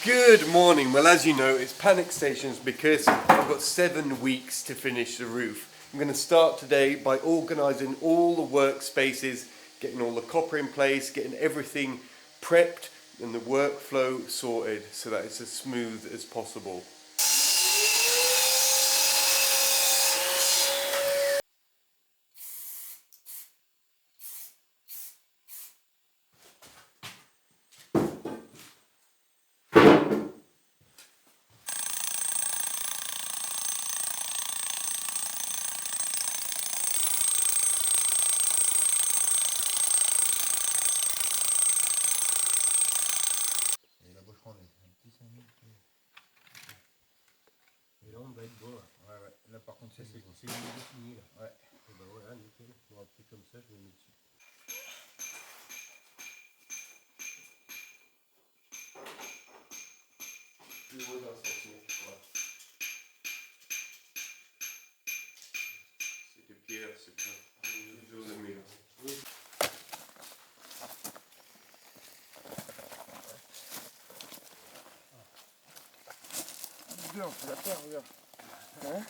Good morning. Well, as you know, it's panic stations because I've got 7 weeks to finish the roof. I'm going to start today by organising all the workspaces, getting all the copper in place, getting everything prepped and the workflow sorted so that it's as smooth as possible. Et la boucheron, un petit 5 minutes. Et là, on va être bon là. Ouais, ouais. Là, par contre, c'est bon. C'est fini là. Ouais. Et ben voilà, nickel. Bon, un truc comme ça, je vais mettre dessus. On fait la terre, regarde. Hein?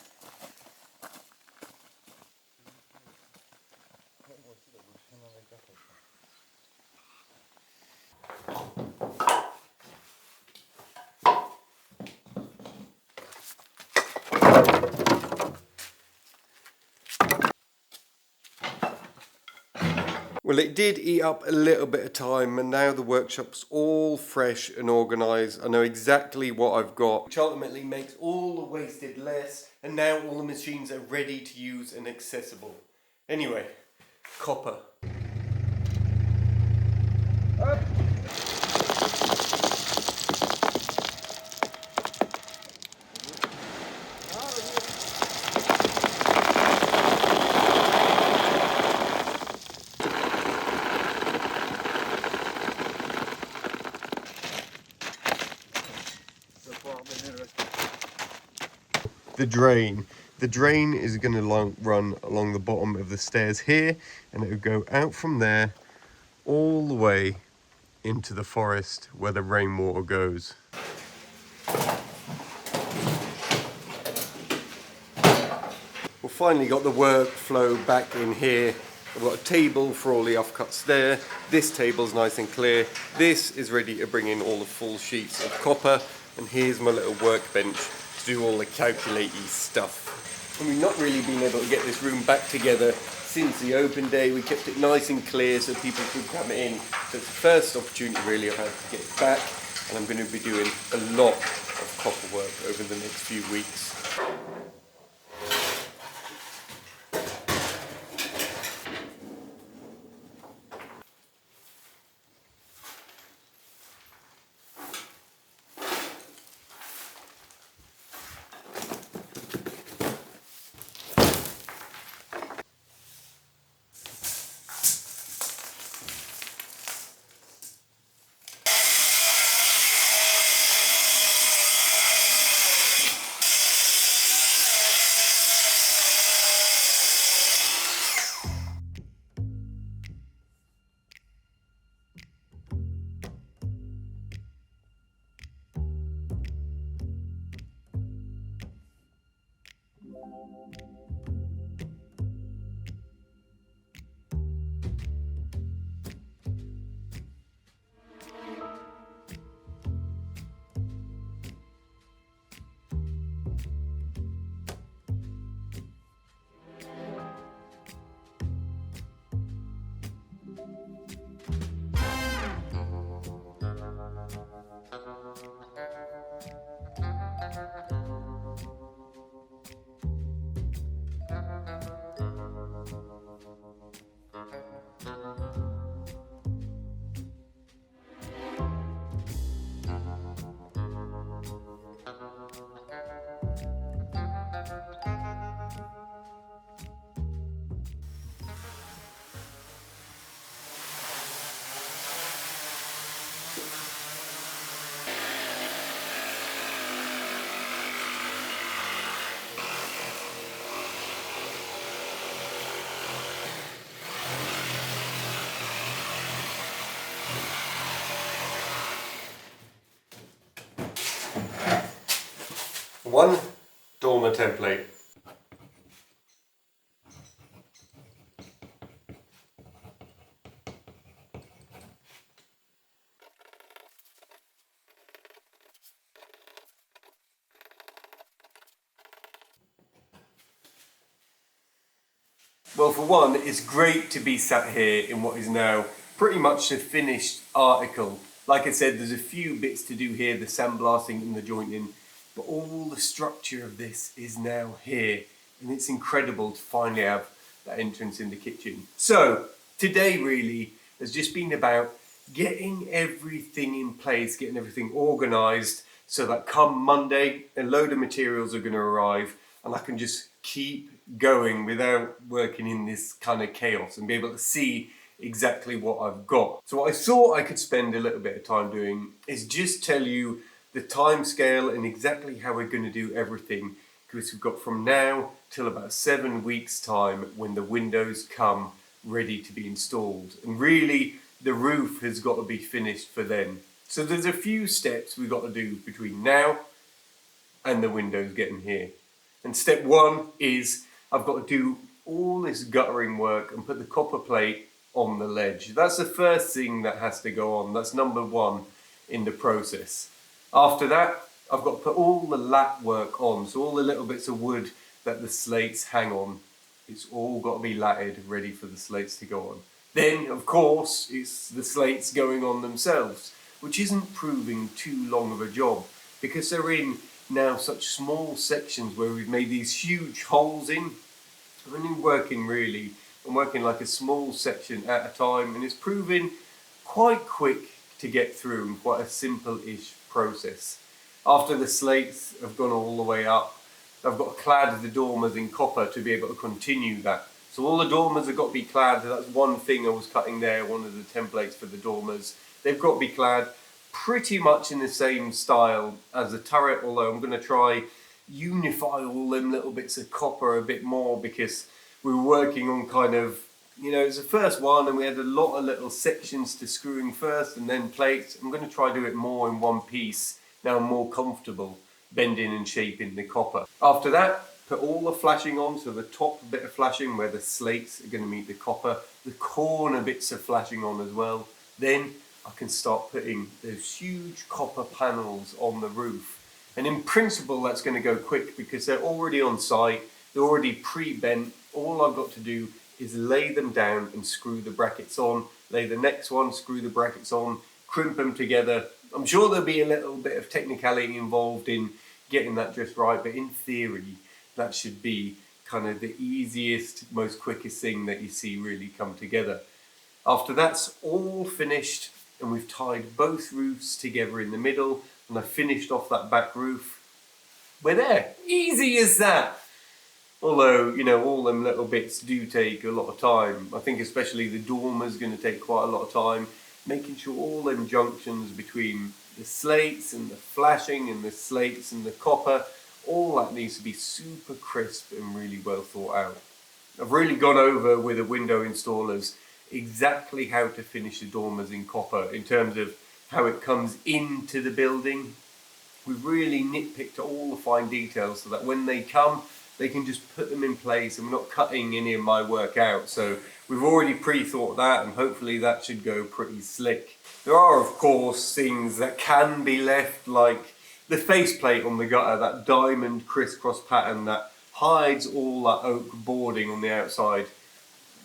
Well, it did eat up a little bit of time, and now the workshop's all fresh and organised. I know exactly what I've got, which ultimately makes all the wasted less, and now all the machines are ready to use and accessible. Anyway, copper. The drain. The drain is going to run along the bottom of the stairs here, and it will go out from there all the way into the forest where the rainwater goes. We've finally got the workflow back in here. I've got a table for all the offcuts there. This table's nice and clear. This is ready to bring in all the full sheets of copper. And here's my little workbench to do all the calculating stuff. And we've not really been able to get this room back together since the open day. We kept it nice and clear so people could come in. So it's the first opportunity really I've had to get it back. And I'm going to be doing a lot of copper work over the next few weeks. One dormer template. Well, for one, it's great to be sat here in what is now pretty much a finished article. Like I said, there's a few bits to do here, the sandblasting and the jointing, but all the structure of this is now here, and it's incredible to finally have that entrance in the kitchen. So, today really has just been about getting everything in place, getting everything organised, so that come Monday, a load of materials are going to arrive, and I can just keep going without working in this kind of chaos and be able to see exactly what I've got. So what I thought I could spend a little bit of time doing is just tell you the time scale and exactly how we're going to do everything, because we've got from now till about 7 weeks time when the windows come ready to be installed, and really the roof has got to be finished for then. So there's a few steps we've got to do between now and the windows getting here. And step one is I've got to do all this guttering work and put the copper plate on the ledge. That's the first thing that has to go on. That's number one in the process. After that, I've got to put all the lat work on. So all the little bits of wood that the slates hang on, it's all got to be latted, ready for the slates to go on. Then, of course, it's the slates going on themselves, which isn't proving too long of a job because they're in now such small sections where we've made these huge holes in. I'm only working really, I'm working like a small section at a time, and it's proving quite quick to get through and quite a simple-ish process. After the slates have gone all the way up, I've got to clad the dormers in copper to be able to continue that. So all the dormers have got to be clad. That's one thing I was cutting there, one of the templates for the dormers. They've got to be clad pretty much in the same style as the turret, although I'm going to try unify all them little bits of copper a bit more, because we were working on kind of, you know, it was the first one and we had a lot of little sections to screwing first and then plates. I'm going to try do it more in one piece. Now I'm more comfortable bending and shaping the copper. After that, put all the flashing on, so the top bit of flashing where the slates are going to meet the copper, the corner bits of flashing on as well. Then I can start putting those huge copper panels on the roof. And in principle, that's going to go quick because they're already on site, they're already pre-bent. All I've got to do is lay them down and screw the brackets on, lay the next one, screw the brackets on, crimp them together. I'm sure there'll be a little bit of technicality involved in getting that just right, but in theory, that should be kind of the easiest, most quickest thing that you see really come together. After that's all finished and we've tied both roofs together in the middle and I finished off that back roof, we're there. Easy as that. Although, you know, all them little bits do take a lot of time. I think especially the dormer's going to take quite a lot of time. Making sure all them junctions between the slates and the flashing and the slates and the copper, all that needs to be super crisp and really well thought out. I've really gone over with the window installers exactly how to finish the dormers in copper in terms of how it comes into the building. We've really nitpicked all the fine details so that when they come, they can just put them in place and we're not cutting any of my work out. So we've already pre-thought that, and hopefully that should go pretty slick. There are, of course, things that can be left, like the faceplate on the gutter, that diamond crisscross pattern that hides all that oak boarding on the outside.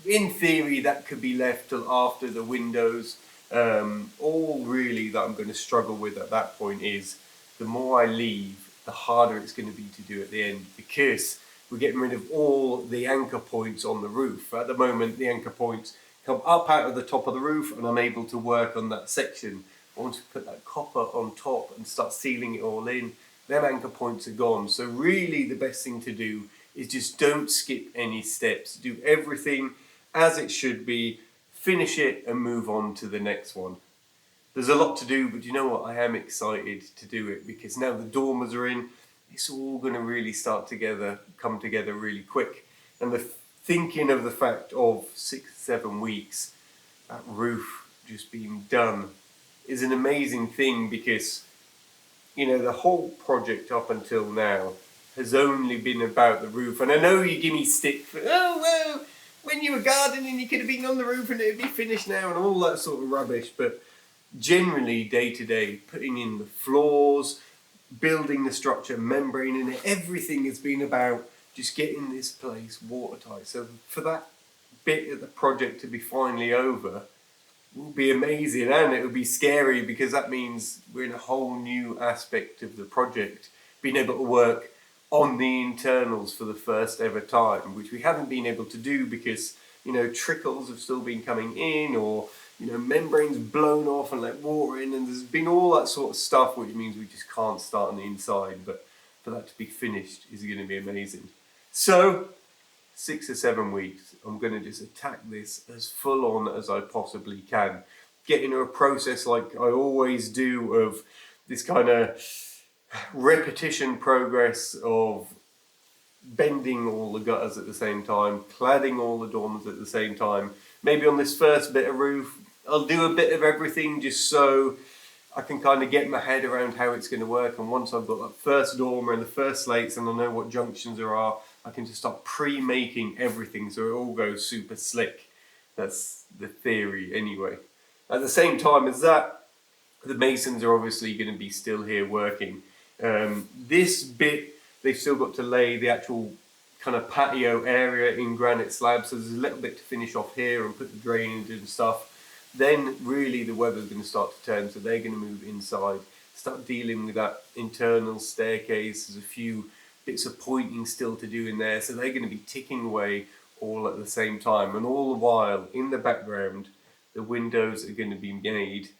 In theory, that could be left till after the windows. All really that I'm going to struggle with at that point is the more I leave, the harder it's going to be to do at the end, because we're getting rid of all the anchor points on the roof. At the moment, the anchor points come up out of the top of the roof and I'm able to work on that section. I want to put that copper on top and start sealing it all in. Them anchor points are gone. So really the best thing to do is just don't skip any steps. Do everything as it should be, finish it and move on to the next one. There's a lot to do, but you know what? I am excited to do it because now the dormers are in, it's all going to really start together, come together really quick. And the thinking of the fact of 6-7 weeks, that roof just being done is an amazing thing, because you know, the whole project up until now has only been about the roof. And I know you give me stick for, oh, well, when you were gardening, you could have been on the roof and it'd be finished now and all that sort of rubbish. But generally, day to day, putting in the floors, building the structure, membrane in it, everything has been about just getting this place watertight. So for that bit of the project to be finally over will be amazing, and it will be scary because that means we're in a whole new aspect of the project, being able to work on the internals for the first ever time, which we haven't been able to do because, you know, trickles have still been coming in, or, you know, membranes blown off and let water in, and there's been all that sort of stuff, which means we just can't start on the inside. But for that to be finished is going to be amazing. So 6 or 7 weeks, I'm going to just attack this as full on as I possibly can. Get into a process like I always do of this kind of repetition progress of bending all the gutters at the same time, cladding all the dormers at the same time. Maybe on this first bit of roof, I'll do a bit of everything just so I can kind of get my head around how it's going to work. And once I've got that first dormer and the first slates and I know what junctions there are, I can just start pre-making everything so it all goes super slick. That's the theory anyway. At the same time as that, the masons are obviously going to be still here working. This bit, they've still got to lay the actual kind of patio area in granite slabs, so there's a little bit to finish off here and put the drainage and stuff. Then really the weather's going to start to turn, so they're going to move inside, start dealing with that internal staircase. There's a few bits of pointing still to do in there, so they're going to be ticking away all at the same time. And all the while, in the background, the windows are going to be made.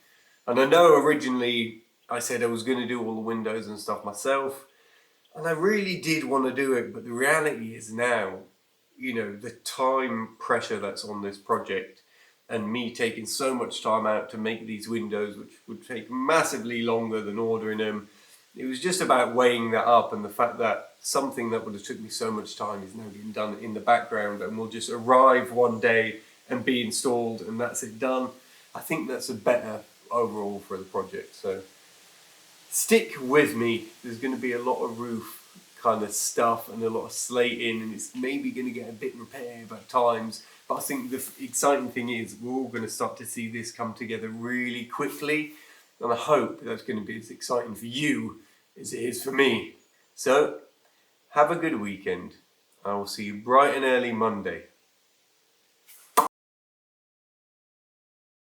And I know originally I said I was going to do all the windows and stuff myself, and I really did want to do it, but the reality is now, you know, the time pressure that's on this project and me taking so much time out to make these windows, which would take massively longer than ordering them. It was just about weighing that up, and the fact that something that would have took me so much time is now getting done in the background and will just arrive one day and be installed, and that's it done. I think that's a better overall for the project. So stick with me. There's going to be a lot of roof kind of stuff and a lot of slating, and it's maybe going to get a bit repetitive at times. But I think the exciting thing is we're all going to start to see this come together really quickly, and I hope that's going to be as exciting for you as it is for me. So have a good weekend. I will see you bright and early Monday.